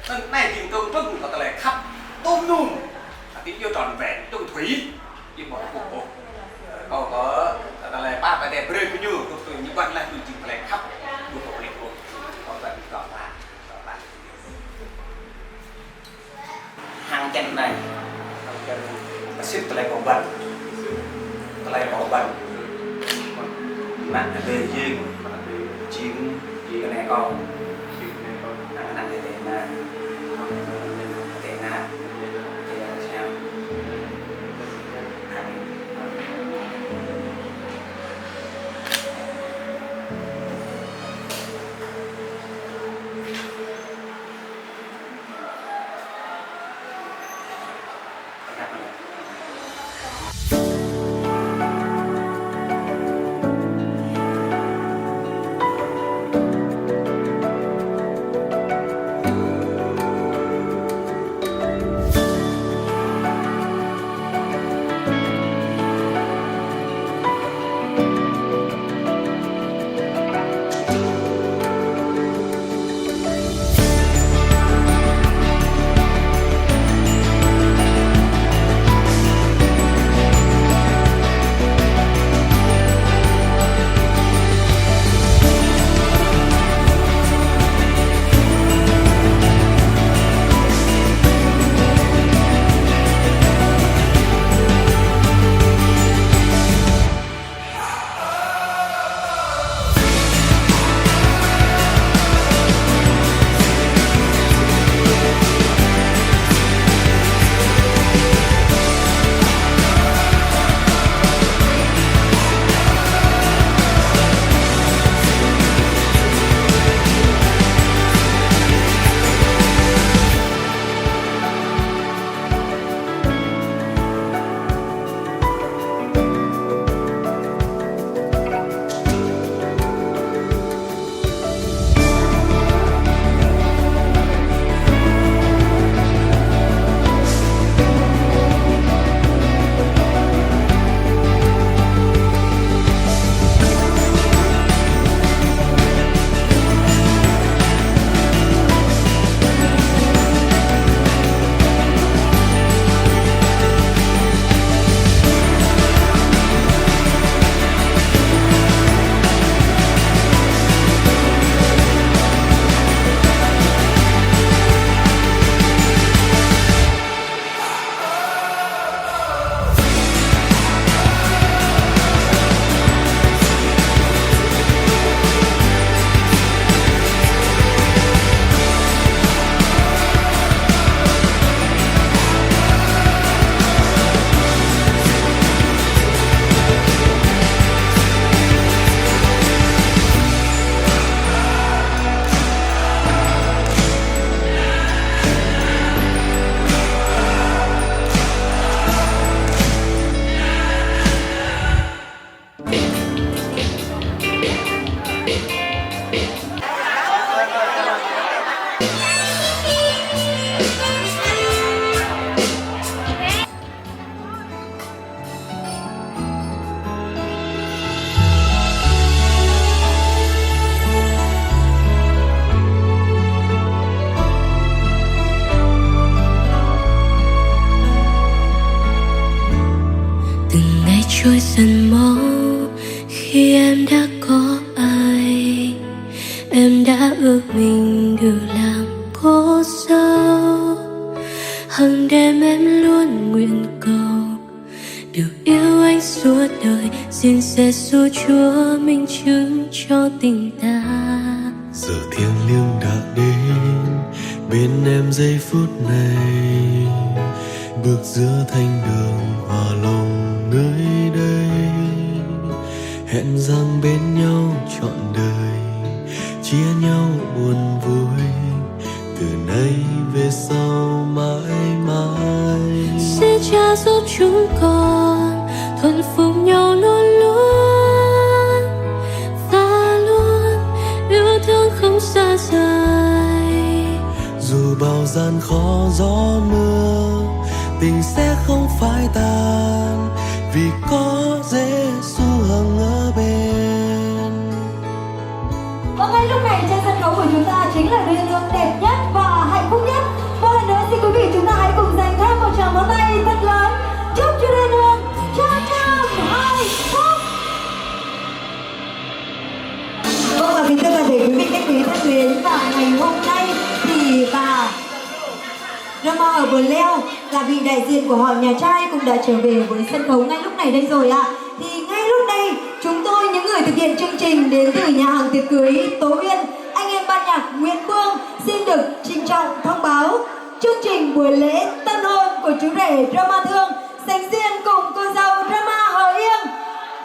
Nên này tình tương trưng có thể khắp tôm nhung tình yêu tròn vẹn trung thủy như mọi cuộc có là ba cái đẹp rơi như tôi như vậy là tôi chỉ phải khắp một bộ lịch của có phải có ba hàng chân này hàng chân ship lại có bẩn lại có bẩn bạn về riêng chim cái này con nặng để na để na để sao trôi dần mau khi em đã có ai, em đã ước mình được làm cô dâu. Hằng đêm em luôn nguyện cầu được yêu anh suốt đời, xin sẽ giúp Chúa minh chứng cho tình ta. Giờ thiêng liêng đã đến bên em giây phút này, bước giữa thanh đường hòa lòng nơi đây, hẹn rằng bên nhau trọn đời, chia nhau buồn vui, từ nay về sau mãi mãi. Xin Cha giúp chúng con thuần phục nhau luôn luôn, và luôn yêu thương không xa rời. Dù bao gian khó gió mưa, tình sẽ không phai tàn, vì có Giêsu hằng ở bên. Và ngay lúc này trên sân khấu của chúng ta chính là đôi yêu đẹp nhất và hạnh phúc nhất drama ở Bờ Leo là vị đại diện của họ nhà trai cũng đã trở về với sân khấu ngay lúc này đây rồi ạ. Thì ngay lúc này chúng tôi, những người thực hiện chương trình đến từ nhà hàng tiệc cưới Tố Uyên, anh em ban nhạc Nguyễn Phương xin được trịnh trọng thông báo chương trình buổi lễ tân hôn của chú rể drama Thương Sánh Duyên cùng cô dâu drama Hờ Yên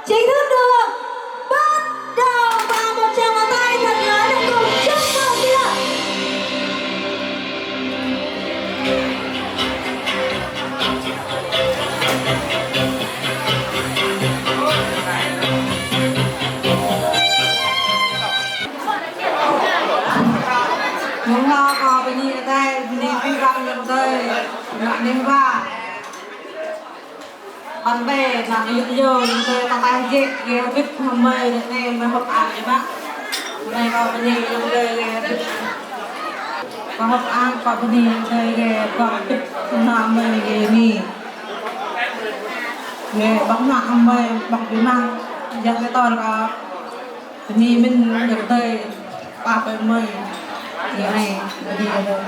chính thức được bắt đầu, và một tràng pháo tay thật lớn để cùng chúc mừng ạ. Chúng ta có bên đây đây, bên đây phi răng lên đây, ngạn đêm va. Bạn bè là những giờ tôi ta tay dệt ghé vít hôm nay được nghe mới học ăn đấy bác. Đây có bên đây lên đây ghé vít. Có học ăn có bên đây ghé có vít hôm nay ghé nghỉ. Ghé bóng nặng hôm nay bóng đi mang. Dân cái to là bên đây mình được đây 3:10. Này, đi đâu?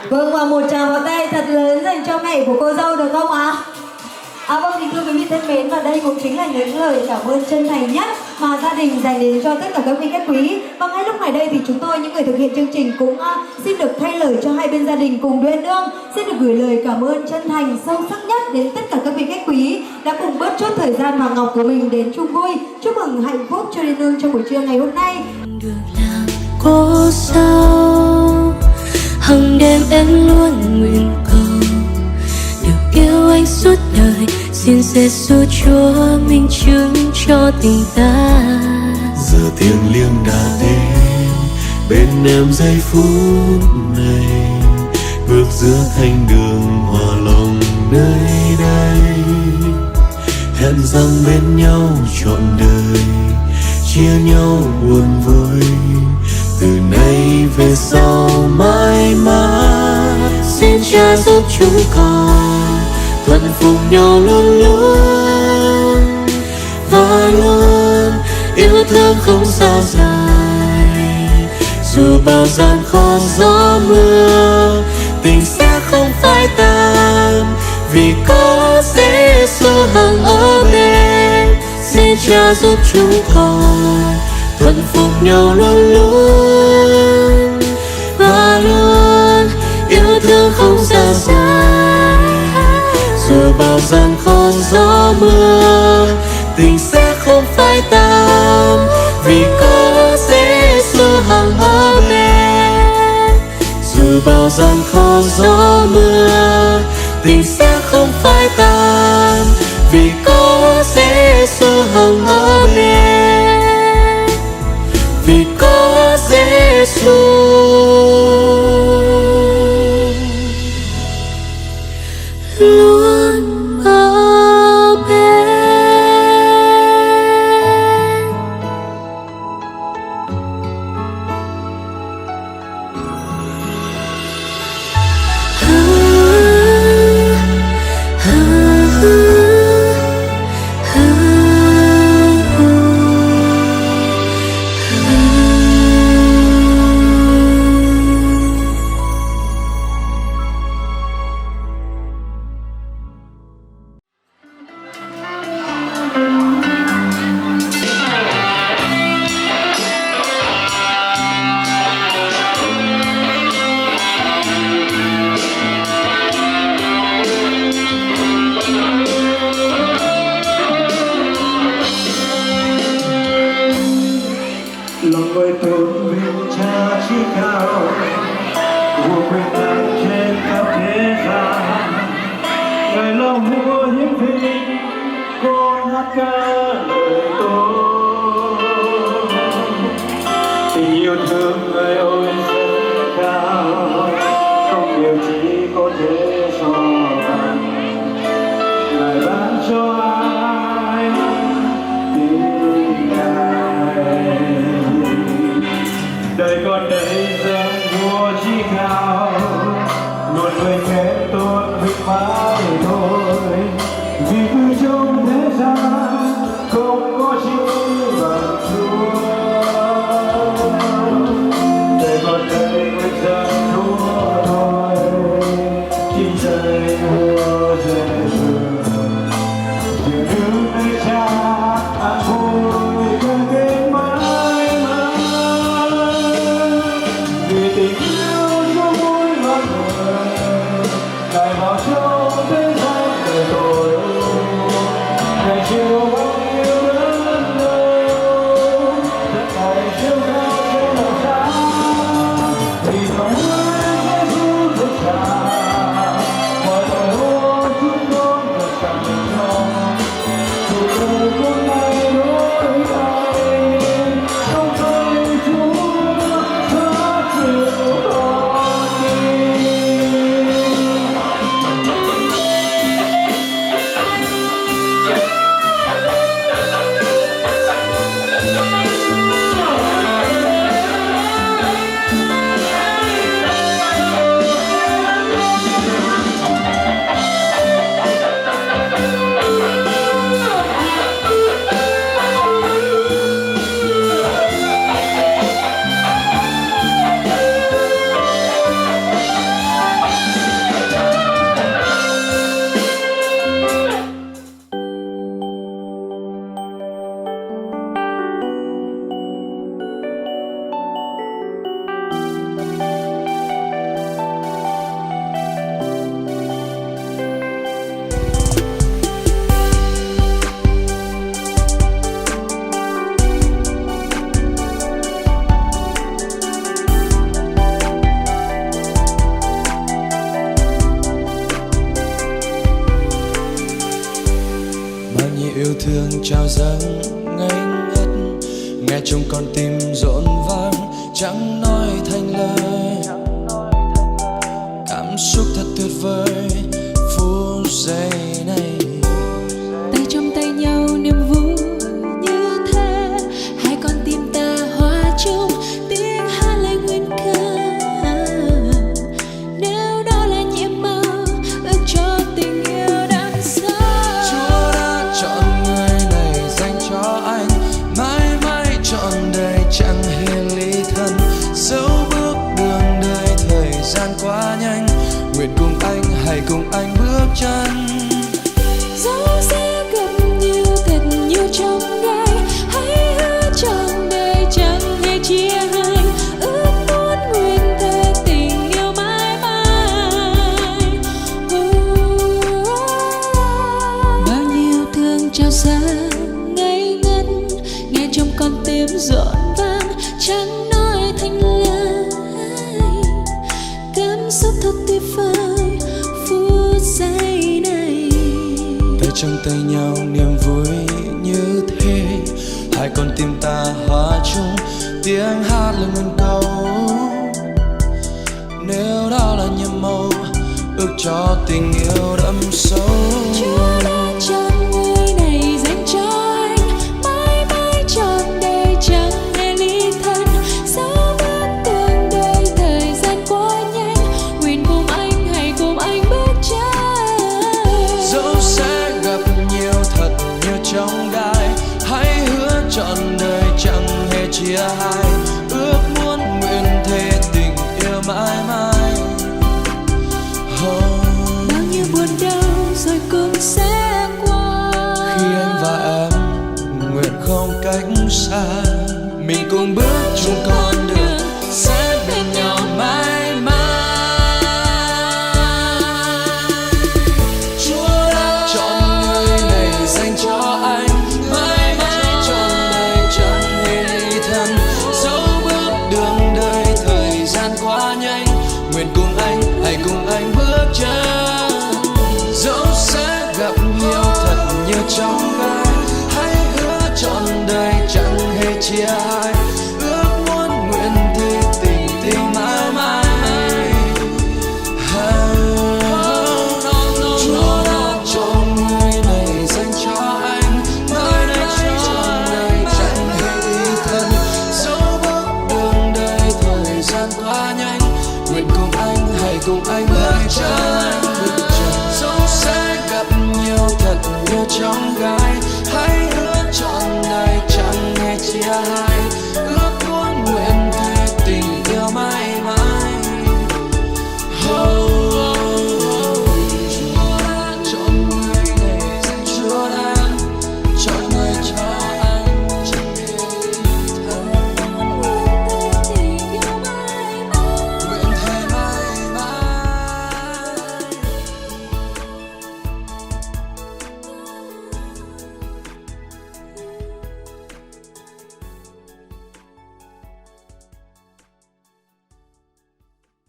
Vâng, và một tràng pháo tay thật lớn dành cho mẹ của cô dâu được không ạ? Vâng, thì thưa quý vị thân mến, và đây cũng chính là những lời cảm ơn chân thành nhất mà gia đình dành đến cho tất cả các vị khách quý. Và ngay lúc này đây thì chúng tôi, những người thực hiện chương trình cũng xin được thay lời cho hai bên gia đình cùng đôi nương, xin được gửi lời cảm ơn chân thành sâu sắc nhất đến tất cả các vị khách quý đã cùng bớt chốt thời gian vàng ngọc của mình đến chung vui chúc mừng hạnh phúc cho đôi nương trong buổi trưa ngày hôm nay. Được làm cô dâu, hằng đêm em luôn nguyện cầu được yêu anh suốt đời, xin Giêsu Chúa minh chứng cho tình ta. Giờ thiêng liêng đã đến bên em giây phút này, bước giữa thanh đường hòa lòng nơi đây, hẹn rằng bên nhau trọn đời, chia nhau buồn vui từ nay về sau mãi mãi. Xin Cha giúp chúng con thuận phục nhau luôn luôn và luôn yêu thương không xa rời. dù bao gian khó gió mưa, tình sẽ không phai tàn vì có Giêsu hằng ở bên. Xin Cha giúp chúng con thuận phục nhau luôn luôn và luôn yêu thương không xa rời. dù bao gian khó gió mưa, tình sẽ không phai tàn vì có Giêsu hằng ở bên. dù bao gian khó gió mưa, tình sẽ không phai tàn vì có Giêsu hằng ở bên, vì có Giêsu luôn ở bên. lòng người tôn vinh Cha chí cao, vua quyền năng trên khắp thế gian. Ngài là vua hiến vinh, con hát ca lời tôi. Tình yêu thương người ôi rất cao, không điều chỉ có thể so bằng. Ngài ban cho ai tình Ngài. Đời con đây dân vua chí cao, luôn người khen tôn vinh mãi thôi. Vì từ trong thế gian không có chi bằng Chúa. Đời con đây người dân Chúa thương trao dâng ngây ngất, nghe trong con tim rộn vang chẳng nói thành lời. Cảm xúc thật tuyệt vời phút giây này, tay trong tay nhau niềm vui như thế, hai con tim ta hòa chung tiếng hát lại nguyên ca. Nếu đó là nhiệm mơ ước cho tình yêu đắm sâu, Chúa đã chọn người này dành cho anh, mãi mãi trọn đời chẳng hề ly thân. Dẫu bước đường đời thời gian quá nhanh, nguyện cùng anh hãy cùng anh bước chân. dẫu sẽ gặp nhiều thật nhiều trong gai, hãy hứa trọn đời chẳng hề chia hai, ước muốn nguyện thề tình yêu mãi mãi. Bao nhiêu thương trao dâng ngây ngất, nghe trong con tim rộn vang chẳng nói thành lời. Cảm xúc thật tuyệt vời phút giây này, Tay trong tay nhau niềm vui như thế, hai con tim ta hòa chung tiếng hát lên nguyên câu. Nếu đó là nhiệm màu ước cho tình yêu đậm sâu. Chúa đã chọn người này dành cho anh, mãi mãi trọn đời chẳng hề ly thân. Dẫu bước đường đời thời gian quá nhanh, nguyện cùng anh hãy cùng anh bước chân. Dẫu sẽ gặp nhiều thật nhiều trong gai, hãy hứa trọn đời chẳng hề chia hai, ước muốn nguyện thề tình yêu mãi mãi. Bao nhiêu buồn đau rồi cũng sẽ qua, Khi anh và em nguyện không cách xa, mình cùng bước chung con đường sẽ bên nhau mãi mãi. Chúa đã chọn người này dành cho anh, mãi mãi trọn đời chẳng hề ly thân. Dẫu bước đường đời thời gian quá nhanh, nguyện cùng anh hãy cùng anh bước chân. Dẫu sẽ gặp nhiều thật nhiều trong gai, hãy hứa trọn đời chẳng hề chia hai, ước muốn nguyện thề tình tình mãi mãi. Chúa đã chọn người này dành cho anh, mãi mãi trọn đời chẳng hề ly thân. Dẫu bước đường đời thời gian quá nhanh, nguyện cùng anh hãy cùng anh bước chân.